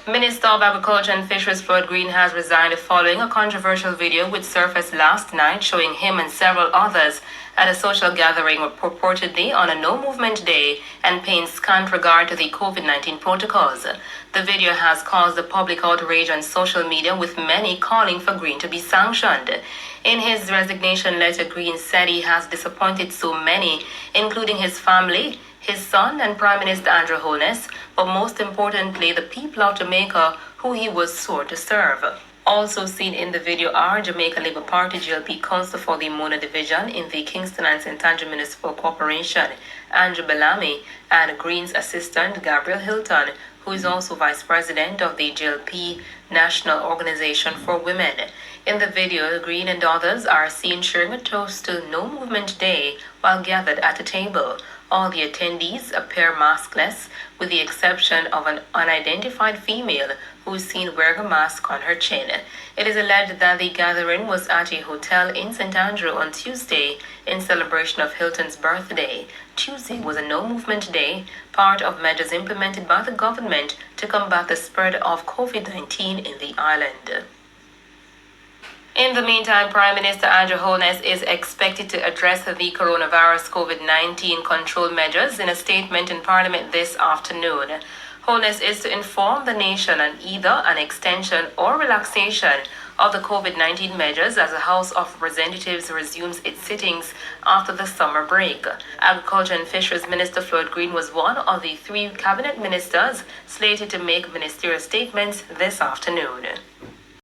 Minister of Agriculture and Fisheries Floyd Green has resigned following a controversial video which surfaced last night showing him and several others at a social gathering purportedly on a no-movement day and paying scant regard to the COVID-19 protocols. The video has caused a public outrage on social media, with many calling for Green to be sanctioned. In his resignation letter, Green said he has disappointed so many, including his family, his son and Prime Minister Andrew Holness, but most importantly, the people of Jamaica who he was sworn to serve. Also seen in the video are Jamaica Labour Party GLP councillor for the Mona division in the Kingston and St. Andrew Municipal Corporation, Andrew Bellamy, and Green's assistant Gabrielle Hylton, who is also vice president of the GLP National Organization for Women. In the video, Green and others are seen sharing a toast to No Movement Day while gathered at a table. All the attendees appear maskless, with the exception of an unidentified female who is seen wearing a mask on her chin. It is alleged that the gathering was at a hotel in St. Andrew on Tuesday in celebration of Hilton's birthday. Tuesday was a no-movement day, part of measures implemented by the government to combat the spread of COVID-19 in the island. In the meantime, Prime Minister Andrew Holness is expected to address the coronavirus COVID-19 control measures in a statement in Parliament this afternoon. Holness is to inform the nation on either an extension or relaxation of the COVID-19 measures as the House of Representatives resumes its sittings after the summer break. Agriculture and Fisheries Minister Floyd Green was one of the 3 cabinet ministers slated to make ministerial statements this afternoon.